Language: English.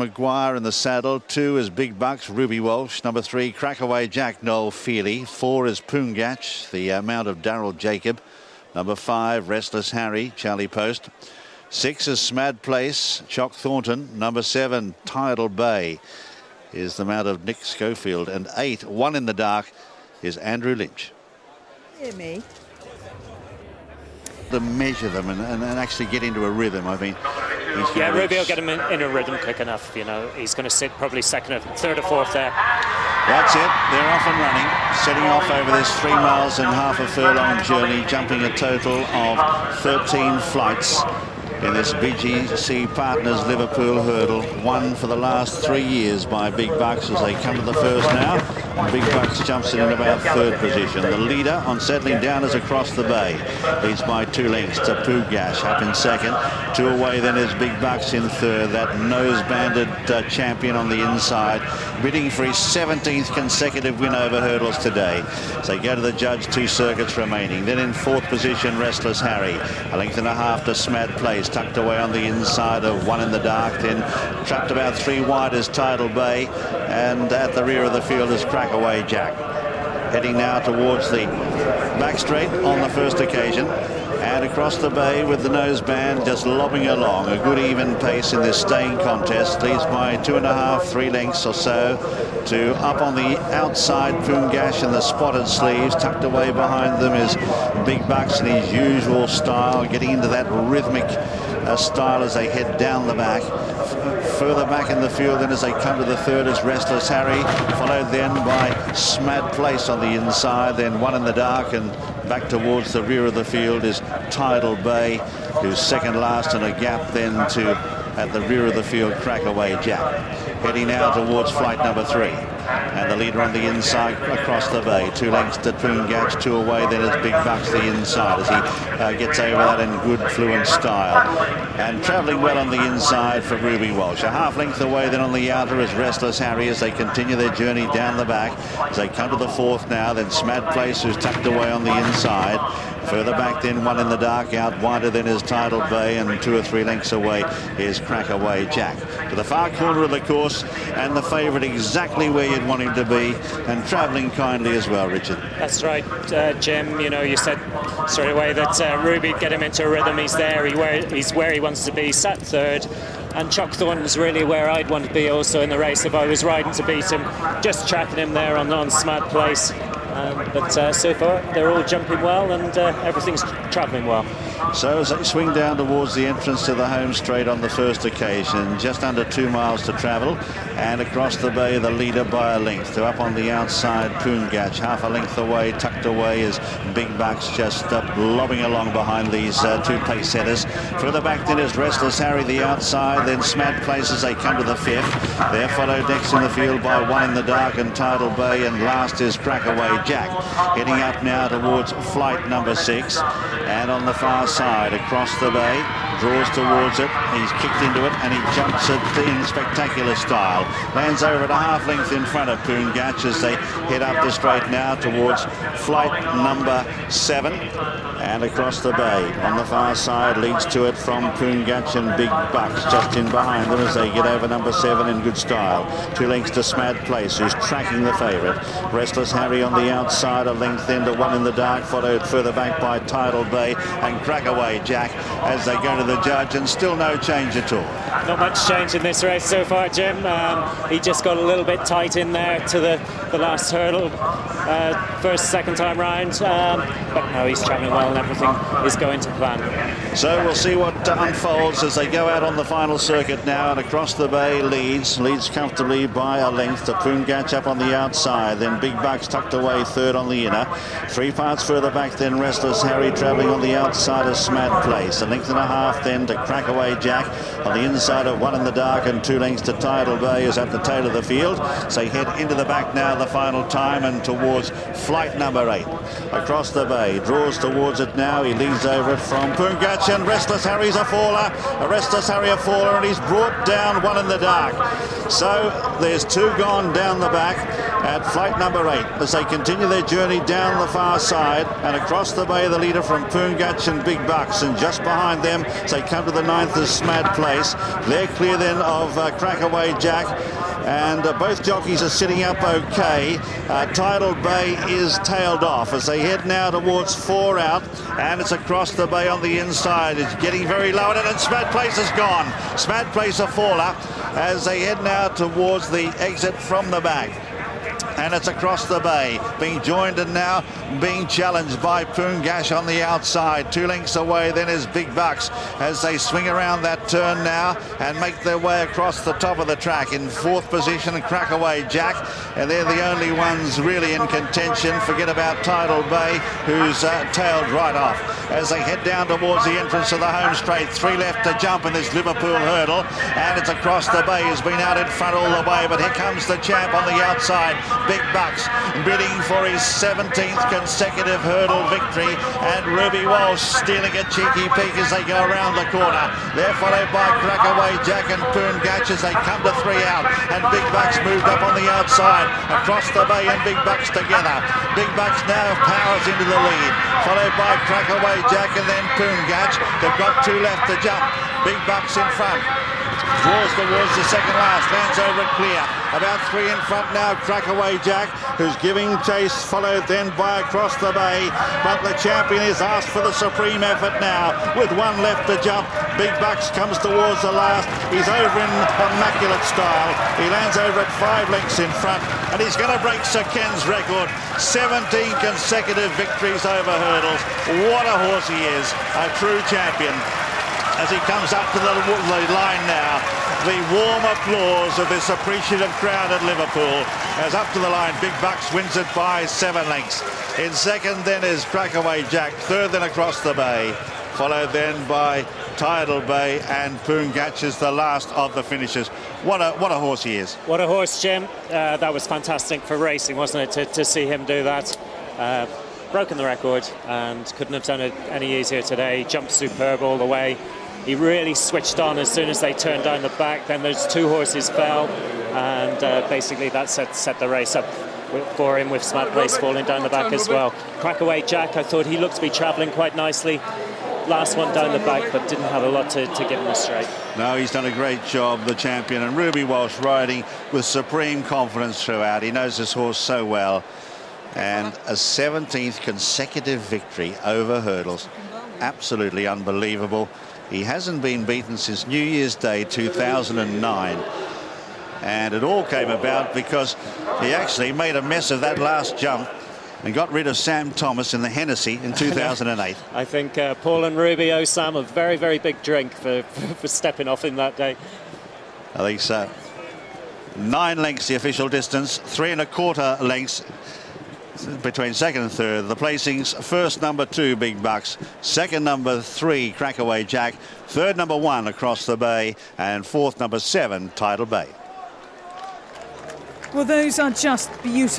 Maguire in the saddle. 2 is Big Bucks, Ruby Walsh. Number 3, Crackaway Jack, Noel Feely. 4 is Poongach, the mount of Daryl Jacob. Number 5, Restless Harry, Charlie Post. 6 is Smad Place, Chock Thornton. Number 7, Tidal Bay, is the mount of Nick Schofield. And 8, One in the Dark, is Andrew Lynch. Hear me? To measure them and actually get into a rhythm. I mean, yeah, Ruby will get him in a rhythm quick enough. You know, he's going to sit probably second or third or fourth there. That's it. They're off and running, setting off over this 3 miles and half a furlong journey, jumping a total of 13 flights in this BGC Partners Liverpool hurdle, won for the last 3 years by Big Bucks as they come to the first now. And Big Bucks jumps in about 3rd position. The leader on settling down is Across the Bay. Leads by 2 lengths to Poongach up in 2nd. 2 away then is Big Bucks in 3rd. That nose-banded champion on the inside, bidding for his 17th consecutive win over hurdles today. So they go to the judge, 2 circuits remaining. Then in 4th position, Restless Harry. A length and a half to Smad Place, tucked away on the inside of One in the Dark. Then trapped about 3 wide is Tidal Bay, and at the rear of the field is Crackaway Jack. Heading now towards the back straight on the first occasion, and Across the Bay with the noseband just lobbing along. A good even pace in this staying contest. Leads by 2.5, 3 lengths or so to up on the outside Poongach in the spotted sleeves. Tucked away behind them is Big Bucks in his usual style, getting into that rhythmic style as they head down the back. Further back in the field then as they come to the 3rd is Restless Harry, followed then by Smad Place on the inside, then One in the Dark, and back towards the rear of the field is Tidal Bay, who's 2nd last, and a gap then to at the rear of the field Crackaway Jack. Heading now towards flight number 3. And the leader on the inside Across the Bay. 2 lengths to Poongach, 2 away then is Big Bucks the inside as he gets over that in good fluent style. And travelling well on the inside for Ruby Walsh. A half length away then on the outer is Restless Harry as they continue their journey down the back. As they come to the 4th now, then Smad Place, who's tucked away on the inside. Further back then One in the Dark, out wider then is Tidal Bay, and 2 or 3 lengths away is Crackaway Jack. To the far corner of the course, and the favourite exactly where you'd want him to be, and travelling kindly as well, Richard. That's right, Jim. You know, you said straight away that Ruby get him into a rhythm. He's there. He's where he wants to be. Sat 3rd. And Chock Thornton's really where I'd want to be also in the race if I was riding to beat him. Just tracking him there on Smad Place. But so far they're all jumping well, and everything's travelling well. So as they swing down towards the entrance to the home straight on the first occasion, just under 2 miles to travel, and Across the Bay the leader by a length. To up on the outside Poongach, half a length away, tucked away is Big Bucks, just lobbing along behind these 2 pace setters. Further back then is Restless Harry the outside, then Smad Place as they come to the 5th. They're followed next in the field by One in the Dark and Tidal Bay, and last is Crackaway Jack. Heading up now towards flight number 6, and on the far side Across the Bay draws towards it. He's kicked into it and he jumps it in spectacular style. Lands over at a half length in front of Poongach as they head up the straight now towards flight number 7. And Across the Bay on the far side leads to it from Poongach and Big Bucks just in behind them as they get over number 7 in good style. 2 lengths to Smad Place, who's tracking the favourite. Restless Harry on the outside, a length then to One in the Dark, followed further back by Tidal Bay and Crackaway Jack as they go to the judge, and still no change at all. Not much change in this race so far, Jim. He just got a little bit tight in there to the last hurdle, second time round, but no, he's travelling well and everything is going to plan. So we'll see what unfolds as they go out on the final circuit now, and Across the Bay leads comfortably by a length to Poongach up on the outside, then Big Bucks tucked away 3rd on the inner. 3 parts further back then Restless Harry travelling on the outside of Smad Place. A length and a half then to Crackaway Jack on the inside of One in the Dark, and 2 lengths to Tidal Bay is at the tail of the field. So head into the back now the final time and towards flight number 8. Across the Bay draws towards it now. He leads over it from Poongach, and Restless Harry's a faller. Restless Harry a faller, and he's brought down One in the Dark. So there's 2 gone down the back. at flight number 8 as they continue their journey down the far side and across the bay. The leader from Poongach and Big Bucks, and just behind them as they come to the 9th is Smad Place. They're clear then of Crackaway Jack, and both jockeys are sitting up okay. Tidal Bay is tailed off as they head now towards 4 out, and it's across the bay on the inside. It's getting very low, and Smad Place is gone. Smad Place a faller as they head now towards the exit from the back. And it's across the bay, being joined and now being challenged by Poongach on the outside. 2 lengths away then is Big Bucks as they swing around that turn now and make their way across the top of the track. In 4th position, Crackaway Jack, and they're the only ones really in contention. Forget about Tidal Bay, who's tailed right off as they head down towards the entrance of the home straight. 3 left to jump in this Liverpool hurdle, and it's across the bay. Has been out in front all the way, but here comes the champ on the outside. Big Bucks bidding for his 17th consecutive hurdle victory, and Ruby Walsh stealing a cheeky peek as they go around the corner. They're followed by Crackaway Jack and Poongach as they come to 3 out, and Big Bucks moved up on the outside. Across the bay and Big Bucks together. Big Bucks now powers into the lead, followed by Crackaway Jack and then Poongach. They've got 2 left to jump. Big Bucks in front. Draws towards the second last, lands over it clear. About 3 in front now, Crackaway Jack, who's giving chase, followed then by Across the Bay. But the champion is asked for the supreme effort now, with 1 left to jump. Big Bucks comes towards the last. He's over in immaculate style. He lands over at 5 lengths in front, and he's going to break Sir Ken's record. 17 consecutive victories over hurdles. What a horse he is, a true champion. As he comes up to the line now, the warm applause of this appreciative crowd at Liverpool. As up to the line, Big Bucks wins it by 7 lengths. In second then is Crackaway Jack, third then Across the Bay, followed then by Tidal Bay, and Poongach is the last of the finishers. What a horse he is. What a horse, Jim. That was fantastic for racing, wasn't it, to see him do that. Broken the record and couldn't have done it any easier today. Jumped superb all the way. He really switched on as soon as they turned down the back. Then those 2 horses fell, and basically that set the race up for him, with Smad Place falling down the back as well. Crackaway Jack, I thought he looked to be travelling quite nicely. Last one down the back, but didn't have a lot to give him a straight. No, he's done a great job, the champion, and Ruby Walsh riding with supreme confidence throughout. He knows this horse so well, and a 17th consecutive victory over hurdles. Absolutely unbelievable. He hasn't been beaten since New Year's Day 2009, and it all came about because he actually made a mess of that last jump and got rid of Sam Thomas in the Hennessy in 2008. I think Paul and Ruby owe Sam a very, very big drink for stepping off in that day. I think so. 9 lengths the official distance, 3 1/4 lengths between second and third. The placings: first number 2 Big Bucks, second number 3 Crackaway Jack, third number 1 Across the Bay, and fourth number 7 Tidal Bay. Well, those are just beautiful.